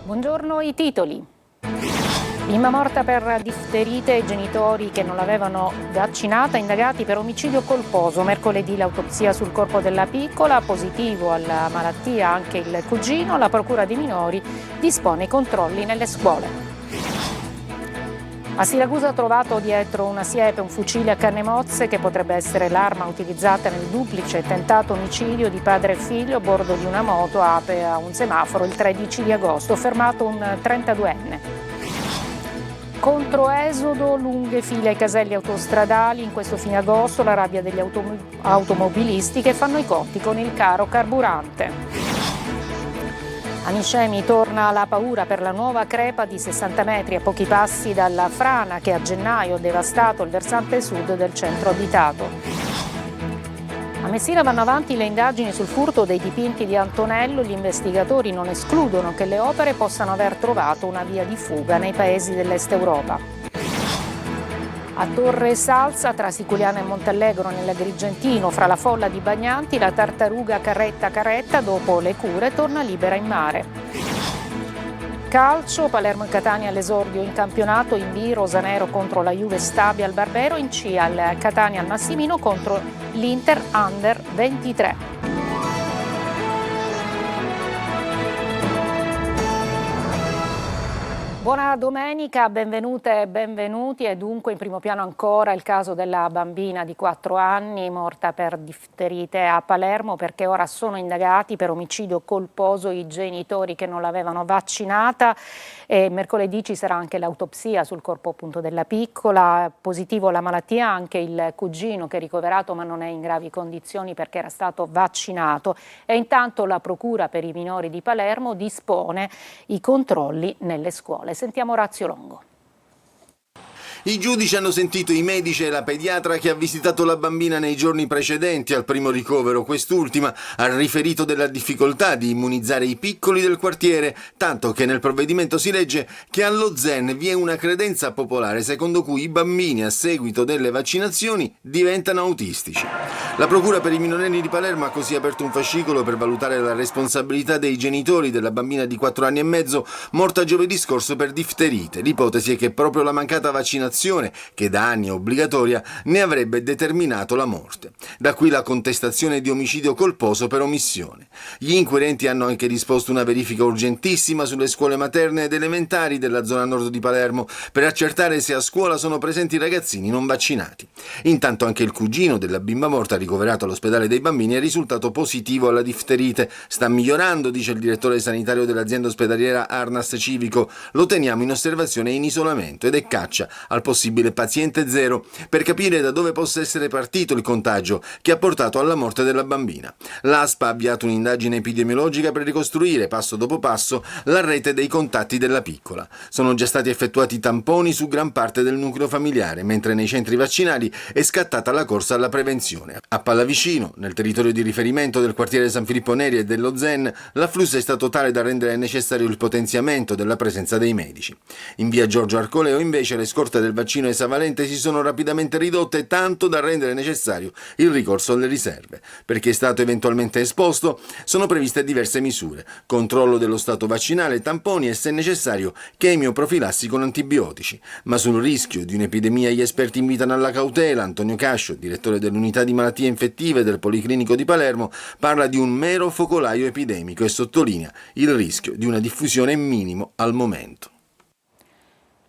Buongiorno, i titoli. Bimba morta per difterite e genitori che non l'avevano vaccinata, indagati per omicidio colposo. Mercoledì l'autopsia sul corpo della piccola, positivo alla malattia anche il cugino. La procura dei minori dispone i controlli nelle scuole. A Siracusa ha trovato dietro una siepe un fucile a canne mozze che potrebbe essere l'arma utilizzata nel duplice tentato omicidio di padre e figlio a bordo di una moto a un semaforo il 13 di agosto, fermato un 32enne. Controesodo, lunghe file ai caselli autostradali in questo fine agosto, la rabbia degli automobilisti che fanno i conti con il caro carburante. A Niscemi torna la paura per la nuova crepa di 60 metri a pochi passi dalla frana che a gennaio ha devastato il versante sud del centro abitato. A Messina vanno avanti le indagini sul furto dei dipinti di Antonello. Gli investigatori non escludono che le opere possano aver trovato una via di fuga nei paesi dell'Est Europa. A Torre Salsa, tra Siculiana e Montallegro nell'Agrigentino, fra la folla di bagnanti, la tartaruga Carretta, dopo le cure, torna libera in mare. Calcio, Palermo e Catania all'esordio in campionato, in B Rosanero contro la Juve Stabia al Barbero, in C al Catania al Massimino contro l'Inter Under 23. Buona domenica, benvenute e benvenuti. E dunque in primo piano ancora il caso della bambina di 4 anni morta per difterite a Palermo, perché ora sono indagati per omicidio colposo i genitori che non l'avevano vaccinata. E mercoledì ci sarà anche l'autopsia sul corpo appunto della piccola, positivo alla malattia anche il cugino che è ricoverato ma non è in gravi condizioni perché era stato vaccinato. E intanto la procura per i minori di Palermo dispone i controlli nelle scuole. Sentiamo Orazio Longo. I giudici hanno sentito i medici e la pediatra che ha visitato la bambina nei giorni precedenti al primo ricovero. Quest'ultima ha riferito della difficoltà di immunizzare i piccoli del quartiere, tanto che nel provvedimento si legge che allo Zen vi è una credenza popolare secondo cui i bambini a seguito delle vaccinazioni diventano autistici. La procura per i minorenni di Palermo ha così aperto un fascicolo per valutare la responsabilità dei genitori della bambina di 4 anni e mezzo morta giovedì scorso per difterite. L'ipotesi è che proprio la mancata vaccinazione, che da anni è obbligatoria, ne avrebbe determinato la morte. Da qui la contestazione di omicidio colposo per omissione. Gli inquirenti hanno anche disposto una verifica urgentissima sulle scuole materne ed elementari della zona nord di Palermo per accertare se a scuola sono presenti ragazzini non vaccinati. Intanto anche il cugino della bimba morta ricoverato all'ospedale dei bambini è risultato positivo alla difterite. Sta migliorando, dice il direttore sanitario dell'azienda ospedaliera Arnas Civico. Lo teniamo in osservazione e in isolamento ed è caccia al possibile paziente zero per capire da dove possa essere partito il contagio che ha portato alla morte della bambina. L'ASPA ha avviato un'indagine epidemiologica per ricostruire passo dopo passo la rete dei contatti della piccola. Sono già stati effettuati tamponi su gran parte del nucleo familiare, mentre nei centri vaccinali è scattata la corsa alla prevenzione. A Pallavicino, nel territorio di riferimento del quartiere San Filippo Neri e dello Zen, l'afflusso è stato tale da rendere necessario il potenziamento della presenza dei medici. In via Giorgio Arcoleo invece le scorte del vaccino esavalente si sono rapidamente ridotte, tanto da rendere necessario il ricorso alle riserve. Per chi è stato eventualmente esposto sono previste diverse misure: controllo dello stato vaccinale, tamponi e, se necessario, chemioprofilassi con antibiotici. Ma sul rischio di un'epidemia gli esperti invitano alla cautela. Antonio Cascio, direttore dell'unità di malattie infettive del Policlinico di Palermo, parla di un mero focolaio epidemico e sottolinea il rischio di una diffusione minimo al momento.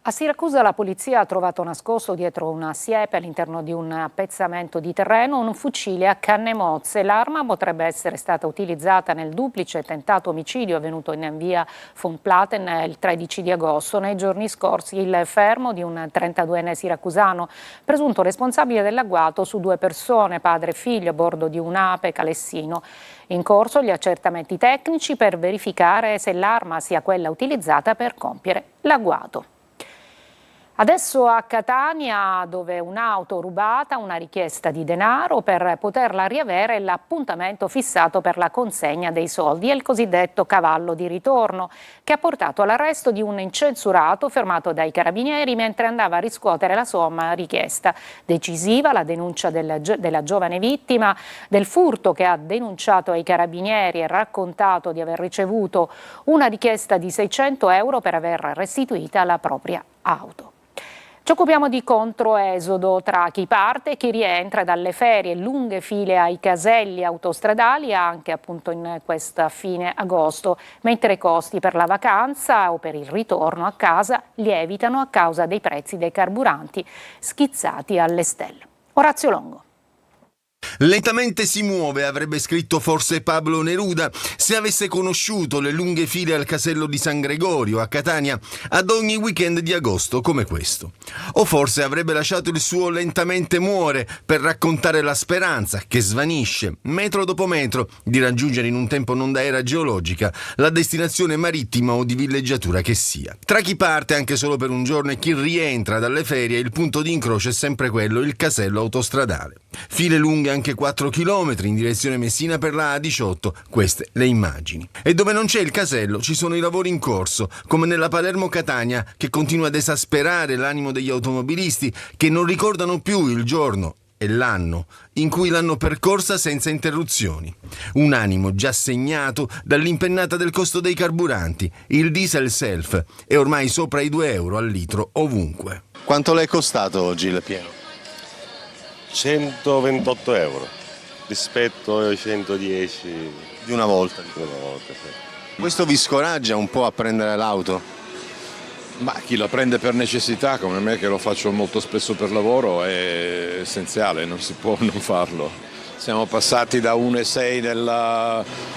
A Siracusa la polizia ha trovato nascosto dietro una siepe all'interno di un appezzamento di terreno un fucile a canne mozze. L'arma potrebbe essere stata utilizzata nel duplice tentato omicidio avvenuto in via von Platen il 13 di agosto. Nei giorni scorsi il fermo di un 32enne siracusano, presunto responsabile dell'agguato su 2 persone, padre e figlio, a bordo di un Ape Calessino. In corso gli accertamenti tecnici per verificare se l'arma sia quella utilizzata per compiere l'agguato. Adesso a Catania, dove un'auto rubata, una richiesta di denaro per poterla riavere e l'appuntamento fissato per la consegna dei soldi è il cosiddetto cavallo di ritorno, che ha portato all'arresto di un incensurato fermato dai carabinieri mentre andava a riscuotere la somma richiesta. Decisiva la denuncia della giovane vittima del furto, che ha denunciato ai carabinieri e raccontato di aver ricevuto una richiesta di 600 euro per aver restituita la propria auto. Ci occupiamo di controesodo tra chi parte e chi rientra dalle ferie, lunghe file ai caselli autostradali anche appunto in questa fine agosto, mentre i costi per la vacanza o per il ritorno a casa lievitano a causa dei prezzi dei carburanti schizzati alle stelle. Orazio Longo. Lentamente si muove, avrebbe scritto forse Pablo Neruda, se avesse conosciuto le lunghe file al casello di San Gregorio a Catania ad ogni weekend di agosto come questo. O forse avrebbe lasciato il suo Lentamente muore per raccontare la speranza che svanisce, metro dopo metro, di raggiungere in un tempo non da era geologica la destinazione marittima o di villeggiatura che sia. Tra chi parte anche solo per un giorno e chi rientra dalle ferie, il punto di incrocio è sempre quello, il casello autostradale. File lunghe anche 4 chilometri in direzione Messina per la A18, queste le immagini. E dove non c'è il casello ci sono i lavori in corso, come nella Palermo-Catania, che continua ad esasperare l'animo degli automobilisti che non ricordano più il giorno e l'anno in cui l'hanno percorsa senza interruzioni. Un animo già segnato dall'impennata del costo dei carburanti. Il diesel self è ormai sopra i 2 euro al litro ovunque. Quanto le è costato oggi il pieno? 128 euro rispetto ai 110 Di una volta. di una volta. Sì. Questo vi scoraggia un po' a prendere l'auto? Ma chi la prende per necessità, come me che lo faccio molto spesso per lavoro, è essenziale, non si può non farlo. Siamo passati da 1,6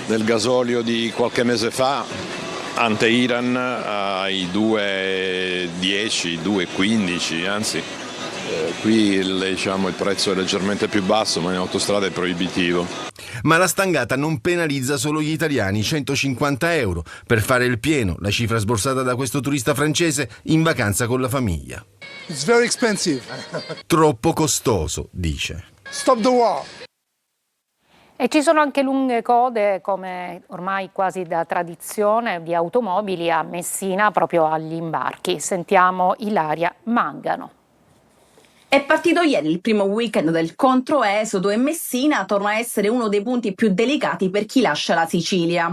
del gasolio di qualche mese fa, ante Iran, ai 2,10, 2,15, anzi. Qui il prezzo è leggermente più basso, ma in autostrada è proibitivo. Ma la stangata non penalizza solo gli italiani, 150 euro per fare il pieno, la cifra sborsata da questo turista francese in vacanza con la famiglia. It's very expensive. Troppo costoso, dice. Stop the war. E ci sono anche lunghe code, come ormai quasi da tradizione, di automobili a Messina, proprio agli imbarchi. Sentiamo Ilaria Mangano. È partito ieri il primo weekend del controesodo e Messina torna a essere uno dei punti più delicati per chi lascia la Sicilia.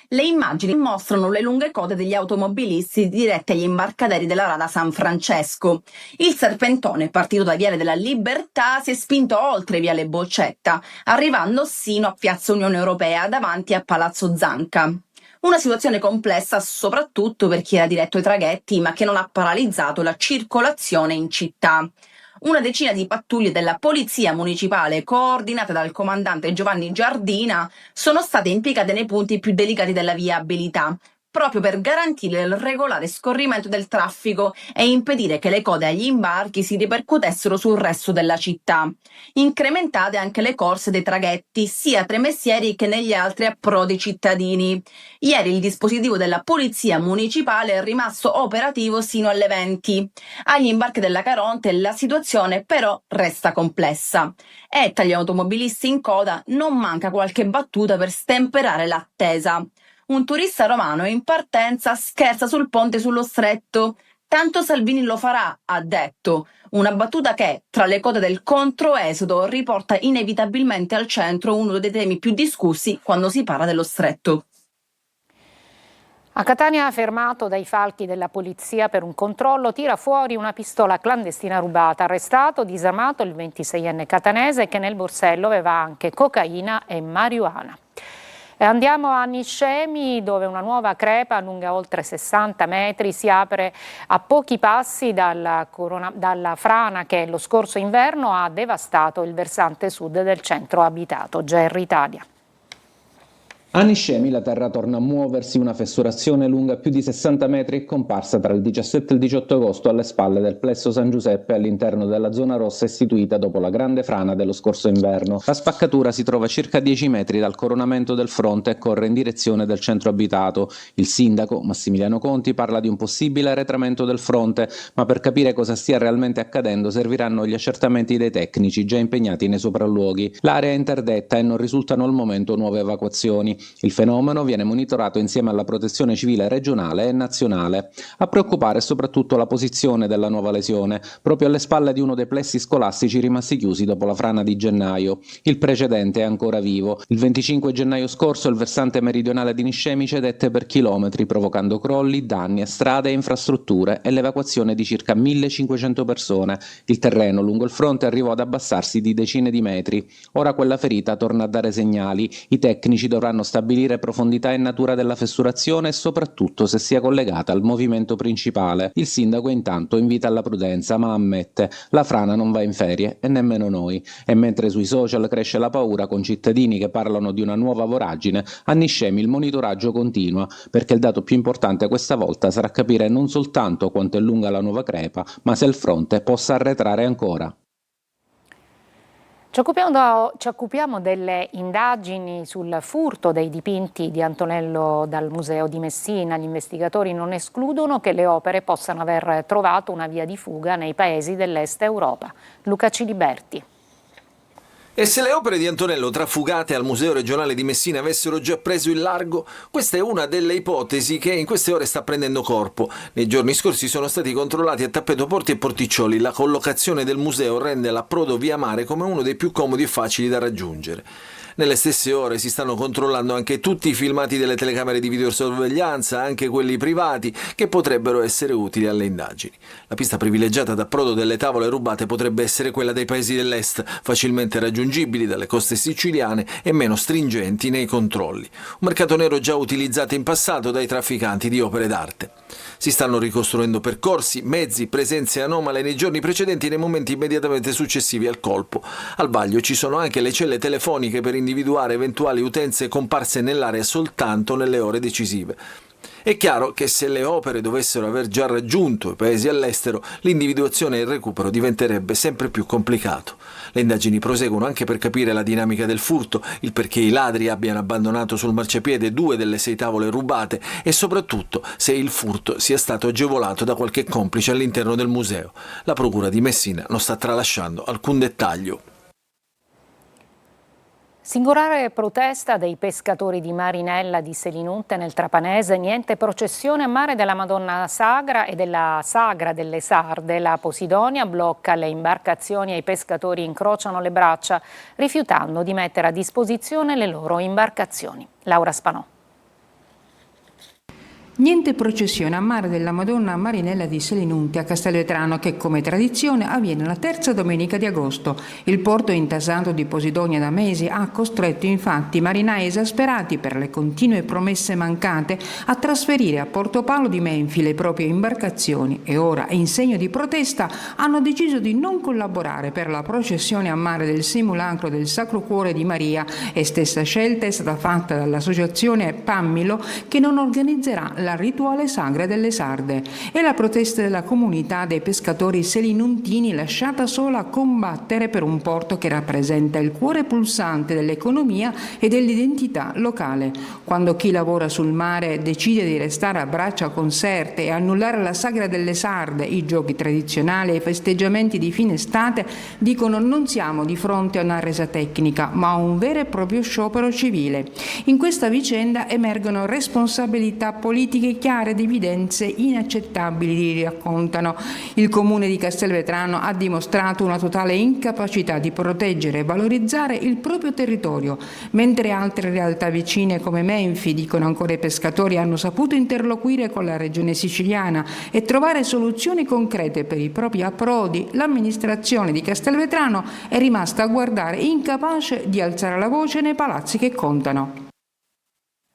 Le immagini mostrano le lunghe code degli automobilisti diretti agli imbarcaderi della Rada San Francesco. Il serpentone, partito da Viale della Libertà, si è spinto oltre Viale Boccetta, arrivando sino a Piazza Unione Europea davanti a Palazzo Zanca. Una situazione complessa soprattutto per chi era diretto ai traghetti, ma che non ha paralizzato la circolazione in città. Una decina di pattuglie della Polizia Municipale, coordinate dal comandante Giovanni Giardina, sono state impiegate nei punti più delicati della viabilità, proprio per garantire il regolare scorrimento del traffico e impedire che le code agli imbarchi si ripercuotessero sul resto della città. Incrementate anche le corse dei traghetti, sia tra i mestieri che negli altri approdi cittadini. Ieri il dispositivo della Polizia Municipale è rimasto operativo sino alle 20. Agli imbarchi della Caronte la situazione però resta complessa. E tra gli automobilisti in coda non manca qualche battuta per stemperare l'attesa. Un turista romano in partenza scherza sul ponte sullo stretto. Tanto Salvini lo farà, ha detto. Una battuta che, tra le code del controesodo, riporta inevitabilmente al centro uno dei temi più discussi quando si parla dello stretto. A Catania, fermato dai falchi della polizia per un controllo, tira fuori una pistola clandestina rubata. Arrestato, disarmato il 26enne catanese che nel borsello aveva anche cocaina e marijuana. Andiamo a Niscemi, dove una nuova crepa lunga oltre 60 metri si apre a pochi passi dalla frana che lo scorso inverno ha devastato il versante sud del centro abitato. GR Italia. A Niscemi la terra torna a muoversi, una fessurazione lunga più di 60 metri è comparsa tra il 17 e il 18 agosto alle spalle del plesso San Giuseppe all'interno della zona rossa istituita dopo la grande frana dello scorso inverno. La spaccatura si trova a circa 10 metri dal coronamento del fronte e corre in direzione del centro abitato. Il sindaco, Massimiliano Conti, parla di un possibile arretramento del fronte, ma per capire cosa stia realmente accadendo serviranno gli accertamenti dei tecnici già impegnati nei sopralluoghi. L'area è interdetta e non risultano al momento nuove evacuazioni. Il fenomeno viene monitorato insieme alla protezione civile regionale e nazionale. A preoccupare è soprattutto la posizione della nuova lesione, proprio alle spalle di uno dei plessi scolastici rimasti chiusi dopo la frana di gennaio. Il precedente è ancora vivo. Il 25 gennaio scorso il versante meridionale di Niscemi cedette per chilometri, provocando crolli, danni a strade e infrastrutture e l'evacuazione di circa 1500 persone. Il terreno lungo il fronte arrivò ad abbassarsi di decine di metri. Ora quella ferita torna a dare segnali. I tecnici dovranno stabilire profondità e natura della fessurazione e soprattutto se sia collegata al movimento principale. Il sindaco intanto invita alla prudenza, ma ammette: la frana non va in ferie e nemmeno noi. E mentre sui social cresce la paura con cittadini che parlano di una nuova voragine, a Niscemi il monitoraggio continua, perché il dato più importante questa volta sarà capire non soltanto quanto è lunga la nuova crepa, ma se il fronte possa arretrare ancora. Ci occupiamo delle indagini sul furto dei dipinti di Antonello dal Museo di Messina. Gli investigatori non escludono che le opere possano aver trovato una via di fuga nei paesi dell'Est Europa. Luca Ciliberti. E se le opere di Antonello trafugate al Museo regionale di Messina avessero già preso il largo? Questa è una delle ipotesi che in queste ore sta prendendo corpo. Nei giorni scorsi sono stati controllati a tappeto porti e porticcioli. La collocazione del museo rende l'approdo via mare come uno dei più comodi e facili da raggiungere. Nelle stesse ore si stanno controllando anche tutti i filmati delle telecamere di videosorveglianza, anche quelli privati, che potrebbero essere utili alle indagini. La pista privilegiata d'approdo delle tavole rubate potrebbe essere quella dei paesi dell'est, facilmente raggiungibili dalle coste siciliane e meno stringenti nei controlli. Un mercato nero già utilizzato in passato dai trafficanti di opere d'arte. Si stanno ricostruendo percorsi, mezzi, presenze anomale nei giorni precedenti e nei momenti immediatamente successivi al colpo. Al vaglio ci sono anche le celle telefoniche per individuare eventuali utenze comparse nell'area soltanto nelle ore decisive. È chiaro che se le opere dovessero aver già raggiunto i paesi all'estero, l'individuazione e il recupero diventerebbe sempre più complicato. Le indagini proseguono anche per capire la dinamica del furto, il perché i ladri abbiano abbandonato sul marciapiede 2 delle 6 tavole rubate e soprattutto se il furto sia stato agevolato da qualche complice all'interno del museo. La procura di Messina non sta tralasciando alcun dettaglio. Singolare protesta dei pescatori di Marinella di Selinunte nel Trapanese, niente processione a mare della Madonna Sagra e della Sagra delle Sarde. La Posidonia blocca le imbarcazioni e i pescatori incrociano le braccia rifiutando di mettere a disposizione le loro imbarcazioni. Laura Spanò. Niente processione a mare della Madonna Marinella di Selinunte a Castelvetrano, che come tradizione avviene la terza domenica di agosto. Il porto intasato di Posidonia da mesi ha costretto infatti marinai esasperati per le continue promesse mancate a trasferire a Portopalo di Menfi le proprie imbarcazioni e ora, in segno di protesta, hanno deciso di non collaborare per la processione a mare del simulacro del Sacro Cuore di Maria, e stessa scelta è stata fatta dall'associazione Pammilo, che non organizzerà la rituale Sagra delle Sarde. È la protesta della comunità dei pescatori selinuntini, lasciata sola a combattere per un porto che rappresenta il cuore pulsante dell'economia e dell'identità locale. Quando chi lavora sul mare decide di restare a braccia conserte e annullare la Sagra delle Sarde, i giochi tradizionali e i festeggiamenti di fine estate, dicono: non siamo di fronte a una resa tecnica, ma a un vero e proprio sciopero civile. In questa vicenda emergono responsabilità politiche chiare ed evidenze inaccettabili, raccontano. Il comune di Castelvetrano ha dimostrato una totale incapacità di proteggere e valorizzare il proprio territorio, mentre altre realtà vicine come Menfi, dicono ancora i pescatori, hanno saputo interloquire con la regione siciliana e trovare soluzioni concrete per i propri approdi. L'amministrazione di Castelvetrano è rimasta a guardare, incapace di alzare la voce nei palazzi che contano.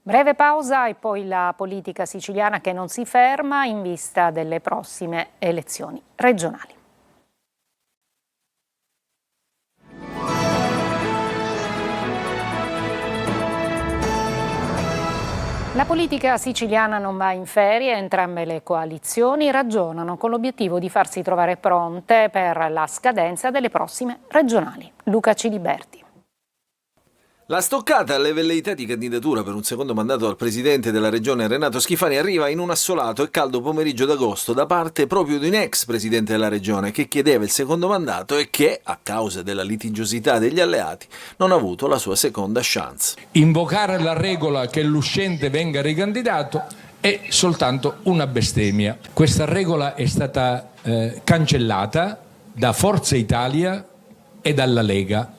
Breve pausa e poi la politica siciliana che non si ferma in vista delle prossime elezioni regionali. La politica siciliana non va in ferie, entrambe le coalizioni ragionano con l'obiettivo di farsi trovare pronte per la scadenza delle prossime regionali. Luca Ciliberti. La stoccata alle velleità di candidatura per un secondo mandato al presidente della regione Renato Schifani arriva in un assolato e caldo pomeriggio d'agosto da parte proprio di un ex presidente della regione che chiedeva il secondo mandato e che, a causa della litigiosità degli alleati, non ha avuto la sua seconda chance. Invocare la regola che l'uscente venga ricandidato è soltanto una bestemmia. Questa regola è stata cancellata da Forza Italia e dalla Lega.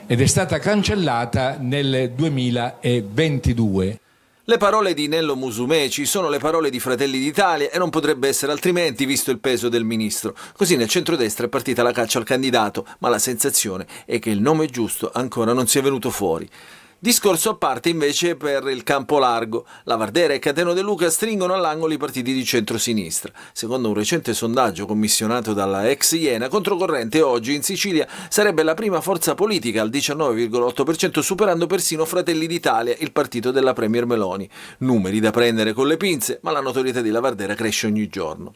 Ed è stata cancellata nel 2022. Le parole di Nello Musumeci sono le parole di Fratelli d'Italia e non potrebbe essere altrimenti visto il peso del ministro. Così nel centrodestra è partita la caccia al candidato, ma la sensazione è che il nome giusto ancora non sia venuto fuori. Discorso a parte invece per il campo largo. La Vardera e Cateno De Luca stringono all'angolo i partiti di centrosinistra. Secondo un recente sondaggio commissionato dalla ex Iena, Controcorrente oggi in Sicilia sarebbe la prima forza politica al 19,8%, superando persino Fratelli d'Italia, il partito della Premier Meloni. Numeri da prendere con le pinze, ma la notorietà di La Vardera cresce ogni giorno.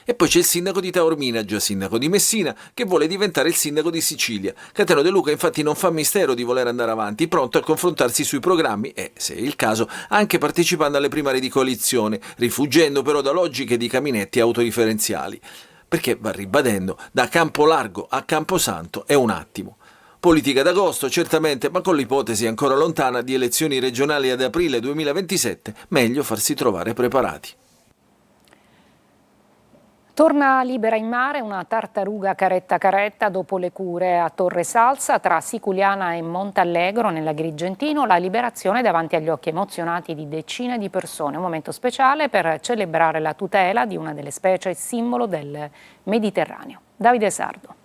E poi c'è il sindaco di Taormina, già sindaco di Messina, che vuole diventare il sindaco di Sicilia. Cateno De Luca infatti non fa mistero di voler andare avanti, pronto a confrontarsi sui programmi e, se è il caso, anche partecipando alle primarie di coalizione, rifuggendo però da logiche di caminetti autoreferenziali. Perché, va ribadendo, da Campo Largo a Camposanto è un attimo. Politica d'agosto, certamente, ma con l'ipotesi ancora lontana di elezioni regionali ad aprile 2027, meglio farsi trovare preparati. Torna libera in mare una tartaruga caretta caretta dopo le cure a Torre Salsa tra Siculiana e Montallegro nell'Agrigentino, la liberazione davanti agli occhi emozionati di decine di persone, un momento speciale per celebrare la tutela di una delle specie simbolo del Mediterraneo. Davide Sardo.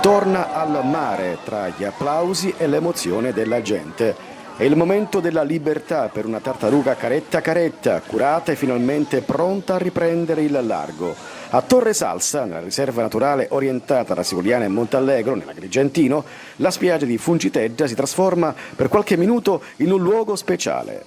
Torna al mare tra gli applausi e l'emozione della gente. È il momento della libertà per una tartaruga caretta caretta, curata e finalmente pronta a riprendere il largo. A Torre Salsa, nella riserva naturale orientata tra Siculiana e Montallegro, nell'Agrigentino, la spiaggia di Funciteggia si trasforma per qualche minuto in un luogo speciale.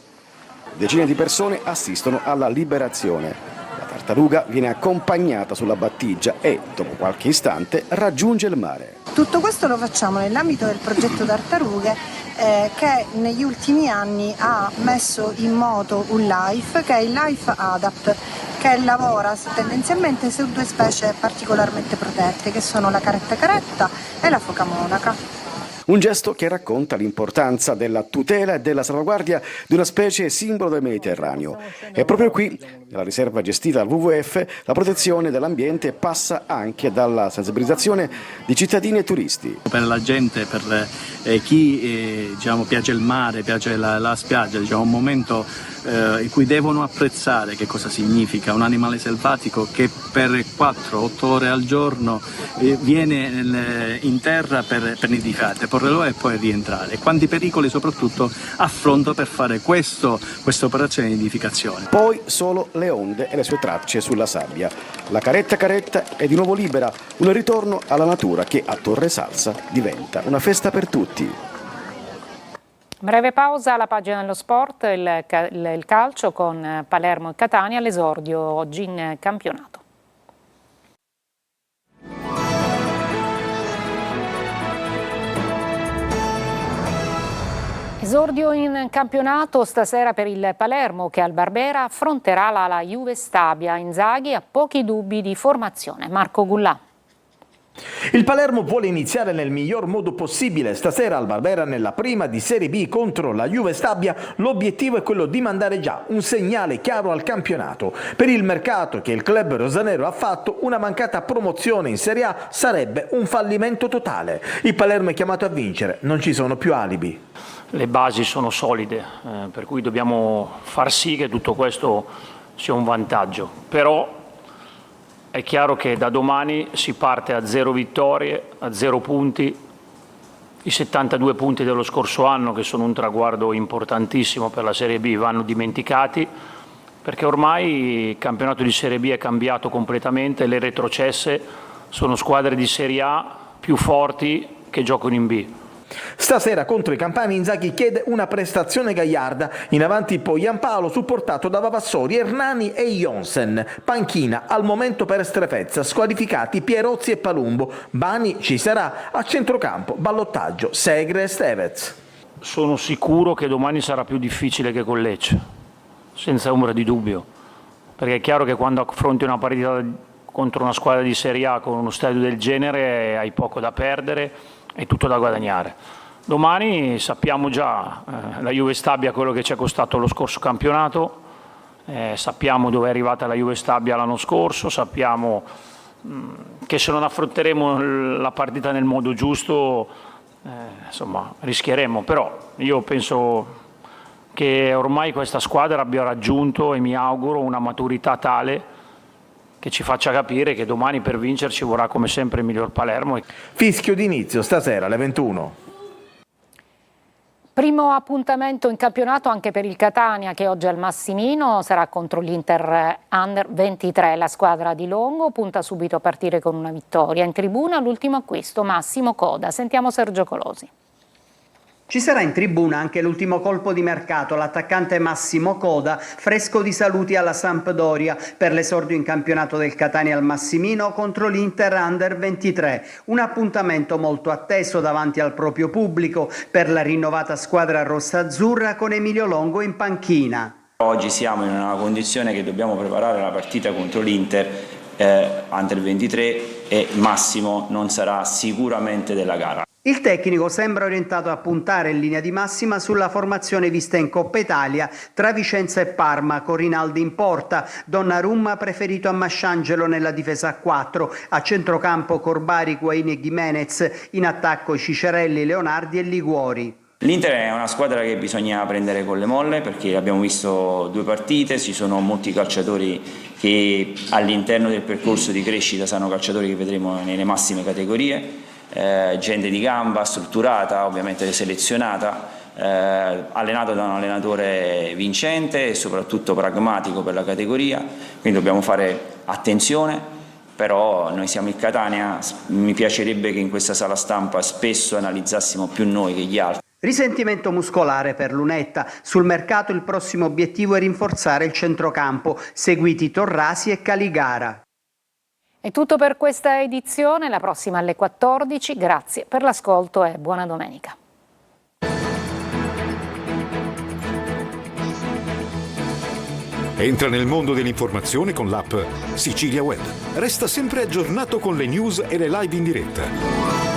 Decine di persone assistono alla liberazione. La tartaruga viene accompagnata sulla battigia e, dopo qualche istante, raggiunge il mare. Tutto questo lo facciamo nell'ambito del progetto Tartarughe che negli ultimi anni ha messo in moto un LIFE, che è il LIFE ADAPT, che lavora tendenzialmente su due specie particolarmente protette, che sono la caretta caretta e la foca monaca. Un gesto che racconta l'importanza della tutela e della salvaguardia di una specie simbolo del Mediterraneo. E proprio qui, nella riserva gestita dal WWF, la protezione dell'ambiente passa anche dalla sensibilizzazione di cittadini e turisti. Per la gente, per chi piace il mare, piace la spiaggia, un momento in cui devono apprezzare che cosa significa un animale selvatico che per 4-8 ore al giorno viene in terra per nidificare, porre l'uovo e poi rientrare. E quanti pericoli soprattutto affronta per fare questa operazione di nidificazione. Poi solo le onde e le sue tracce sulla sabbia. La caretta caretta è di nuovo libera, un ritorno alla natura che a Torre Salsa diventa una festa per tutti. Breve pausa alla pagina dello sport, il calcio con Palermo e Catania all'esordio oggi in campionato. Esordio in campionato stasera per il Palermo che al Barbera affronterà la Juve Stabia. Inzaghi ha pochi dubbi di formazione. Marco Gullà. Il Palermo vuole iniziare nel miglior modo possibile stasera al Barbera nella prima di Serie B contro la Juve Stabia. L'obiettivo è quello di mandare già un segnale chiaro al campionato. Per il mercato che il club rosanero ha fatto, una mancata promozione in Serie A sarebbe un fallimento totale. Il Palermo è chiamato a vincere, non ci sono più alibi. Le basi sono solide, per cui dobbiamo far sì che tutto questo sia un vantaggio. Però è chiaro che da domani si parte a 0 vittorie, a 0 punti, i 72 punti dello scorso anno, che sono un traguardo importantissimo per la Serie B, vanno dimenticati, perché ormai il campionato di Serie B è cambiato completamente, le retrocesse sono squadre di Serie A più forti che giocano in B. Stasera contro i campani Inzaghi chiede una prestazione gagliarda, in avanti poi Giampaolo supportato da Vavassori, Hernani e Jonsen. Panchina al momento per Strefezza, squalificati Pierozzi e Palumbo. Bani ci sarà, a centrocampo ballottaggio Segre e Stevez. Sono sicuro che domani sarà più difficile che con Lecce, senza ombra di dubbio, perché è chiaro che quando affronti una partita contro una squadra di Serie A con uno stadio del genere hai poco da perdere e tutto da guadagnare. Domani sappiamo già, la Juve Stabia quello che ci è costato lo scorso campionato, sappiamo dove è arrivata la Juve Stabia l'anno scorso, sappiamo che se non affronteremo la partita nel modo giusto, insomma, rischieremo. Però io penso che ormai questa squadra abbia raggiunto, e mi auguro, una maturità tale che ci faccia capire che domani per vincerci vorrà come sempre il miglior Palermo. Fischio d'inizio stasera alle 21. Primo appuntamento in campionato anche per il Catania, che oggi al Massimino sarà contro l'Inter Under 23. La squadra di Longo punta subito a partire con una vittoria. In tribuna l'ultimo acquisto, Massimo Coda. Sentiamo Sergio Colosi. Ci sarà in tribuna anche l'ultimo colpo di mercato, l'attaccante Massimo Coda, fresco di saluti alla Sampdoria per l'esordio in campionato del Catania al Massimino contro l'Inter Under 23. Un appuntamento molto atteso davanti al proprio pubblico per la rinnovata squadra rossa-azzurra con Emilio Longo in panchina. Oggi siamo in una condizione che dobbiamo preparare la partita contro l'Inter Under 23 e Massimo non sarà sicuramente della gara. Il tecnico sembra orientato a puntare in linea di massima sulla formazione vista in Coppa Italia tra Vicenza e Parma, con Rinaldi in porta, Donnarumma preferito a Masciangelo nella difesa a 4, a centrocampo Corbari, Guaini e Gimenez, in attacco Cicerelli, Leonardi e Liguori. L'Inter è una squadra che bisogna prendere con le molle, perché abbiamo visto 2 partite, ci sono molti calciatori che all'interno del percorso di crescita saranno calciatori che vedremo nelle massime categorie. Gente di gamba, strutturata, ovviamente selezionata, allenato da un allenatore vincente e soprattutto pragmatico per la categoria, quindi dobbiamo fare attenzione, però noi siamo il Catania, mi piacerebbe che in questa sala stampa spesso analizzassimo più noi che gli altri. Risentimento muscolare per Lunetta. Sul mercato il prossimo obiettivo è rinforzare il centrocampo, seguiti Torrasi e Caligara. È tutto per questa edizione, la prossima alle 14. Grazie per l'ascolto e buona domenica. Entra nel mondo dell'informazione con l'app Sicilia Web. Resta sempre aggiornato con le news e le live in diretta.